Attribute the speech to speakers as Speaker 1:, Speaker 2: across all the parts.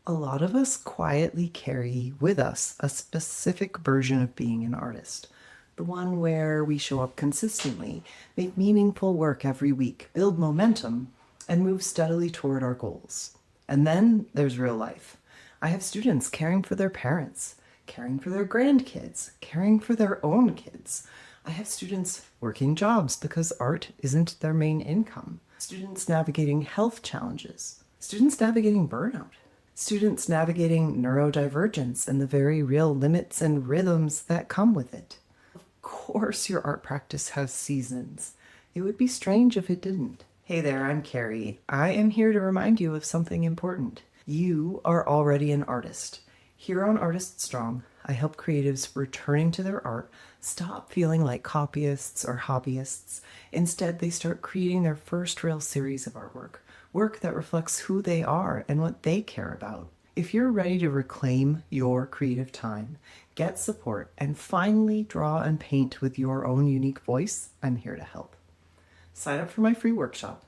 Speaker 1: A lot of us quietly carry with us a specific version of being an artist. The one where we show up consistently, make meaningful work every week, build momentum, and move steadily toward our goals. And then there's real life. I have students caring for their parents, caring for their grandkids, caring for their own kids. I have students working jobs because art isn't their main income. Students navigating health challenges. Students navigating burnout. Students navigating neurodivergence and the very real limits and rhythms that come with it. Of course, your art practice has seasons. It would be strange if it didn't. Hey there, I'm Carrie. I am here to remind you of something important. You are already an artist. Here on Artist Strong, I help creatives returning to their art stop feeling like copyists or hobbyists. Instead, they start creating their first real series of artwork, work that reflects who they are and what they care about. If you're ready to reclaim your creative time, get support, and finally draw and paint with your own unique voice, I'm here to help. Sign up for my free workshop,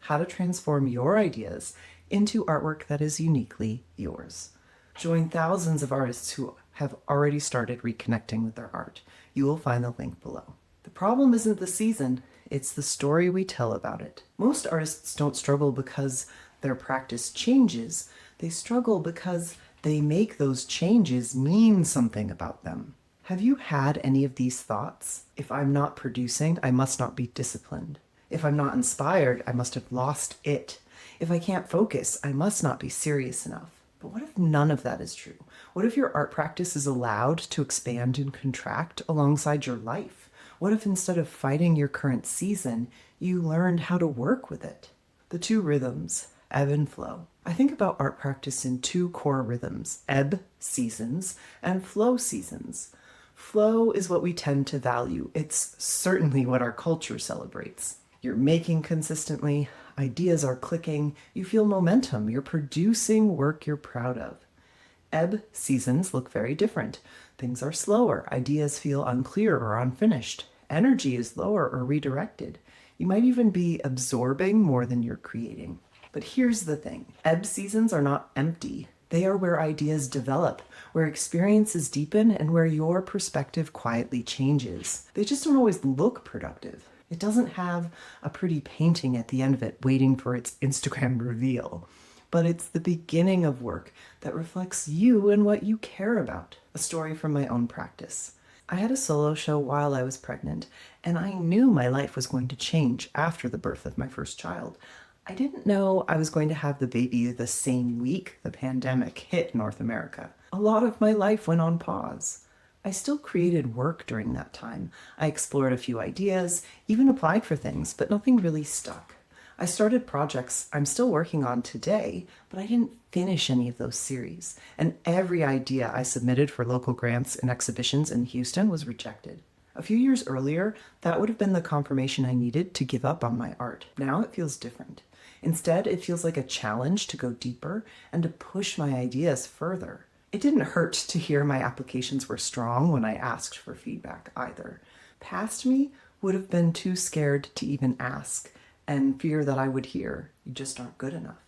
Speaker 1: How to Transform Your Ideas into Artwork that is Uniquely Yours. Join thousands of artists who have already started reconnecting with their art. You will find the link below. The problem isn't the season, it's the story we tell about it. Most artists don't struggle because their practice changes. They struggle because they make those changes mean something about them. Have you had any of these thoughts? If I'm not producing, I must not be disciplined. If I'm not inspired, I must have lost it. If I can't focus, I must not be serious enough. But what if none of that is true? What if your art practice is allowed to expand and contract alongside your life? What if instead of fighting your current season, you learned how to work with it? The two rhythms, ebb and flow. I think about art practice in two core rhythms, ebb seasons and flow seasons. Flow is what we tend to value. It's certainly what our culture celebrates. You're making consistently, ideas are clicking, you feel momentum, you're producing work you're proud of. Ebb seasons look very different. Things are slower, ideas feel unclear or unfinished, energy is lower or redirected. You might even be absorbing more than you're creating. But here's the thing, ebb seasons are not empty. They are where ideas develop, where experiences deepen, and where your perspective quietly changes. They just don't always look productive. It doesn't have a pretty painting at the end of it waiting for its Instagram reveal. But it's the beginning of work that reflects you and what you care about. A story from my own practice. I had a solo show while I was pregnant, and I knew my life was going to change after the birth of my first child. I didn't know I was going to have the baby the same week the pandemic hit North America. A lot of my life went on pause. I still created work during that time. I explored a few ideas, even applied for things, but nothing really stuck. I started projects I'm still working on today, but I didn't finish any of those series, and every idea I submitted for local grants and exhibitions in Houston was rejected. A few years earlier, that would have been the confirmation I needed to give up on my art. Now it feels different. Instead, it feels like a challenge to go deeper and to push my ideas further. It didn't hurt to hear my applications were strong when I asked for feedback either. Past me would have been too scared to even ask and fear that I would hear, "You just aren't good enough."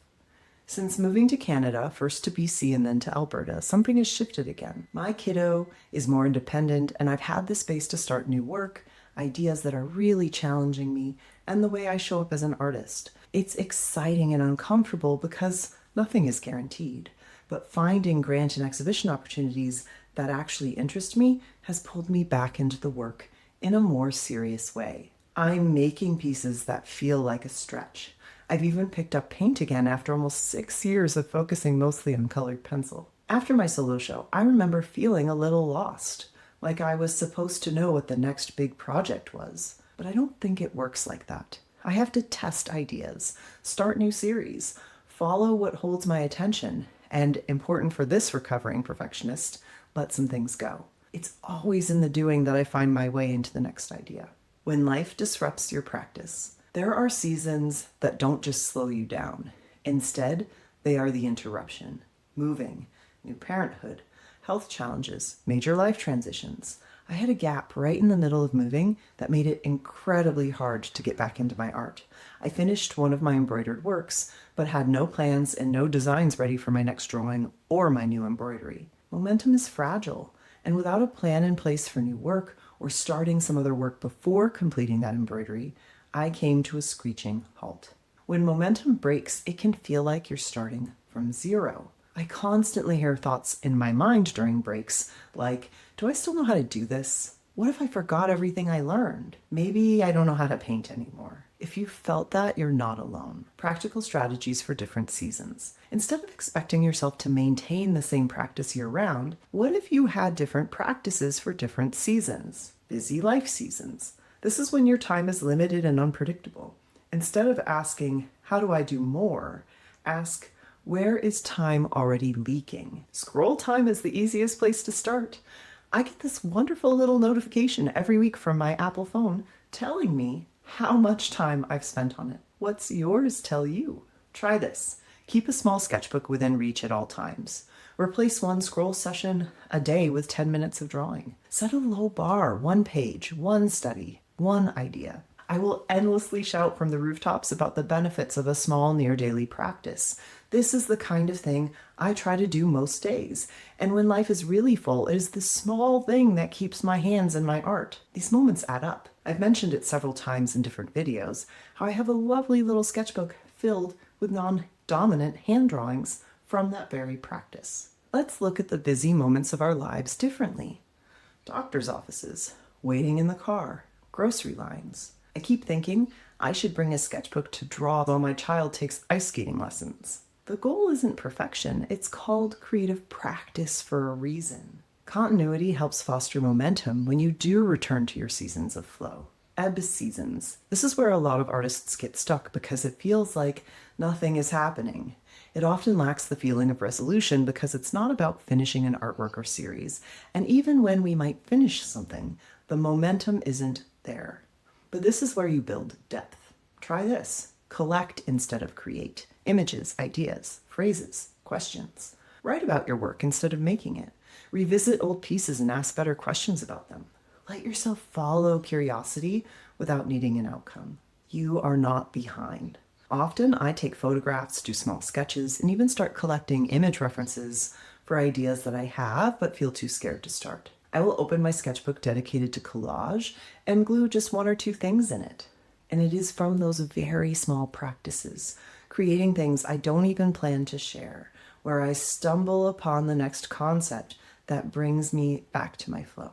Speaker 1: Since moving to Canada, first to BC and then to Alberta, something has shifted again. My kiddo is more independent, and I've had the space to start new work, ideas that are really challenging me, and the way I show up as an artist. It's exciting and uncomfortable because nothing is guaranteed. But finding grant and exhibition opportunities that actually interest me has pulled me back into the work in a more serious way. I'm making pieces that feel like a stretch. I've even picked up paint again after almost 6 years of focusing mostly on colored pencil. After my solo show, I remember feeling a little lost, like I was supposed to know what the next big project was. But I don't think it works like that. I have to test ideas, start new series, follow what holds my attention, and, important for this recovering perfectionist, let some things go. It's always in the doing that I find my way into the next idea. When life disrupts your practice, there are seasons that don't just slow you down. Instead, they are the interruption. Moving, new parenthood, health challenges, major life transitions. I had a gap right in the middle of moving that made it incredibly hard to get back into my art. I finished one of my embroidered works, but had no plans and no designs ready for my next drawing or my new embroidery. Momentum is fragile, and without a plan in place for new work or starting some other work before completing that embroidery, I came to a screeching halt. When momentum breaks, it can feel like you're starting from zero. I constantly hear thoughts in my mind during breaks like, do I still know how to do this? What if I forgot everything I learned? Maybe I don't know how to paint anymore. If you felt that, you're not alone. Practical strategies for different seasons. Instead of expecting yourself to maintain the same practice year-round, what if you had different practices for different seasons? Busy life seasons. This is when your time is limited and unpredictable. Instead of asking, how do I do more? Ask, where is time already leaking? Scroll time is the easiest place to start. I get this wonderful little notification every week from my Apple phone telling me how much time I've spent on it. What's yours tell you? Try this. Keep a small sketchbook within reach at all times. Replace one scroll session a day with 10 minutes of drawing. Set a low bar, one page, one study, one idea. I will endlessly shout from the rooftops about the benefits of a small near-daily practice. This is the kind of thing I try to do most days. And when life is really full, it is the small thing that keeps my hands in my art. These moments add up. I've mentioned it several times in different videos, how I have a lovely little sketchbook filled with non-dominant hand drawings from that very practice. Let's look at the busy moments of our lives differently. Doctor's offices, waiting in the car, grocery lines. I keep thinking I should bring a sketchbook to draw while my child takes ice skating lessons. The goal isn't perfection, it's called creative practice for a reason. Continuity helps foster momentum when you do return to your seasons of flow. Ebb seasons. This is where a lot of artists get stuck because it feels like nothing is happening. It often lacks the feeling of resolution because it's not about finishing an artwork or series. And even when we might finish something, the momentum isn't there. But this is where you build depth. Try this. Collect instead of create. Images, ideas, phrases, questions. Write about your work instead of making it. Revisit old pieces and ask better questions about them. Let yourself follow curiosity without needing an outcome. You are not behind. Often I take photographs, do small sketches, and even start collecting image references for ideas that I have but feel too scared to start. I will open my sketchbook dedicated to collage and glue just one or two things in it. And it is from those very small practices, creating things I don't even plan to share, where I stumble upon the next concept that brings me back to my flow.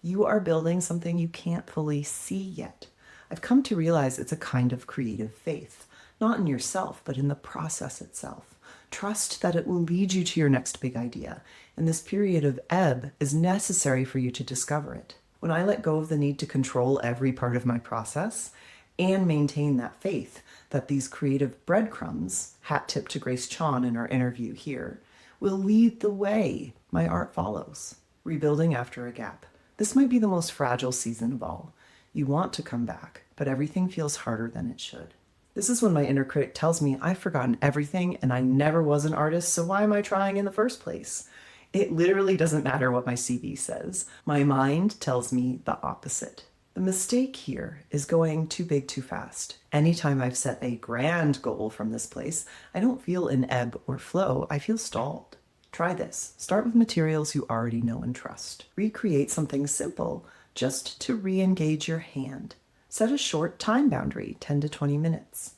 Speaker 1: You are building something you can't fully see yet. I've come to realize it's a kind of creative faith, not in yourself, but in the process itself. Trust that it will lead you to your next big idea, and this period of ebb is necessary for you to discover it. When I let go of the need to control every part of my process and maintain that faith that these creative breadcrumbs, hat tip to Grace Chon in our interview here, will lead the way, my art follows. Rebuilding after a gap. This might be the most fragile season of all. You want to come back, but everything feels harder than it should. This is when my inner critic tells me I've forgotten everything and I never was an artist, so why am I trying in the first place? It literally doesn't matter what my CV says. My mind tells me the opposite. The mistake here is going too big too fast. Anytime I've set a grand goal from this place, I don't feel an ebb or flow, I feel stalled. Try this. Start with materials you already know and trust. Recreate something simple just to re-engage your hand. Set a short time boundary, 10 to 20 minutes.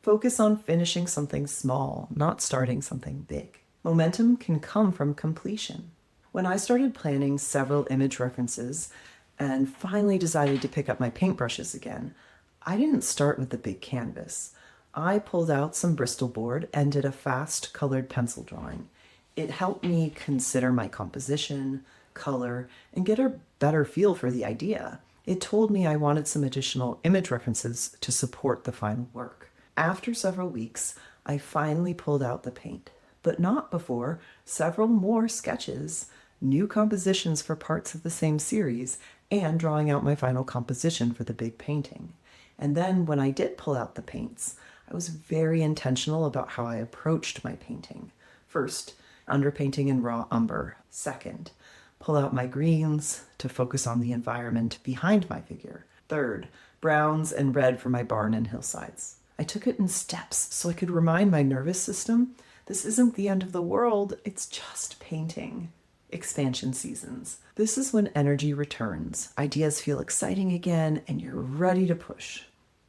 Speaker 1: Focus on finishing something small, not starting something big. Momentum can come from completion. When I started planning several image references and finally decided to pick up my paintbrushes again, I didn't start with the big canvas. I pulled out some Bristol board and did a fast colored pencil drawing. It helped me consider my composition, color, and get a better feel for the idea. It told me I wanted some additional image references to support the final work. After several weeks, I finally pulled out the paint, but not before several more sketches, new compositions for parts of the same series, and drawing out my final composition for the big painting. And then when I did pull out the paints, I was very intentional about how I approached my painting. First, underpainting in raw umber. Second, Pull out my greens to focus on the environment behind my figure. Third, browns and red for my barn and hillsides. I took it in steps so I could remind my nervous system this isn't the end of the world, it's just painting. Expansion seasons. This is when energy returns, ideas feel exciting again, and you're ready to push.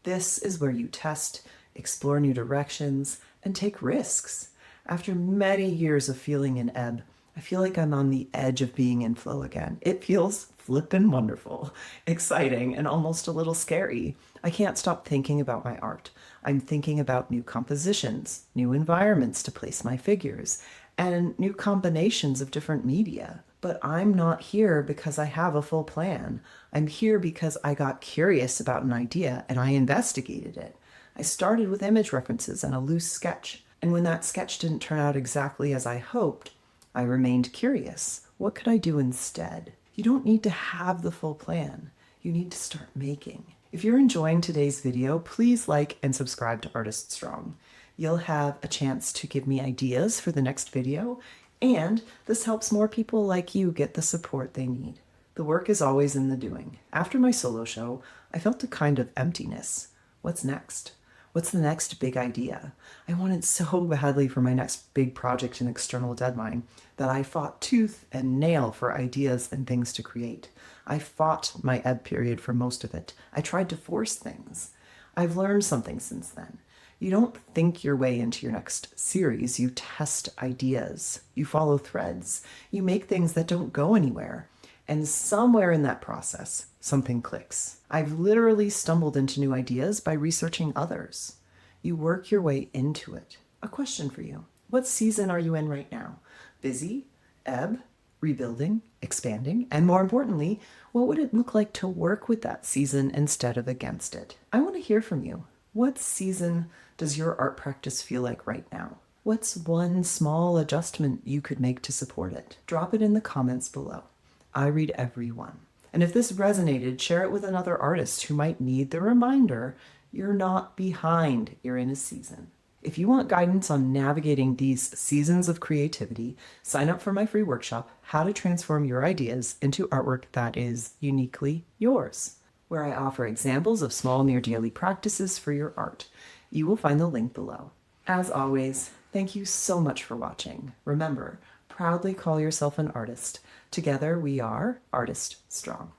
Speaker 1: This is where you test, explore new directions, and take risks. After many years of feeling in ebb, I feel like I'm on the edge of being in flow again. It feels flippin' wonderful, exciting, and almost a little scary. I can't stop thinking about my art. I'm thinking about new compositions, new environments to place my figures, and new combinations of different media. But I'm not here because I have a full plan. I'm here because I got curious about an idea and I investigated it. I started with image references and a loose sketch. And when that sketch didn't turn out exactly as I hoped, I remained curious. What could I do instead? You don't need to have the full plan. You need to start making. If you're enjoying today's video, please like and subscribe to Artist Strong. You'll have a chance to give me ideas for the next video, and this helps more people like you get the support they need. The work is always in the doing. After my solo show, I felt a kind of emptiness. What's next? What's the next big idea? I wanted so badly for my next big project and external deadline that I fought tooth and nail for ideas and things to create. I fought my ebb period for most of it. I tried to force things. I've learned something since then. You don't think your way into your next series. You test ideas. You follow threads. You make things that don't go anywhere. And somewhere in that process, something clicks. I've literally stumbled into new ideas by researching others. You work your way into it. A question for you. What season are you in right now? Busy? Ebb? Rebuilding? Expanding? And more importantly, what would it look like to work with that season instead of against it? I want to hear from you. What season does your art practice feel like right now? What's one small adjustment you could make to support it? Drop it in the comments below. I read every one. And if this resonated, share it with another artist who might need the reminder you're not behind, you're in a season. If you want guidance on navigating these seasons of creativity, sign up for my free workshop, How to Transform Your Ideas into Artwork That Is Uniquely Yours, where I offer examples of small, near daily practices for your art. You will find the link below. As always, thank you so much for watching. Remember, proudly call yourself an artist. Together we are Artist Strong.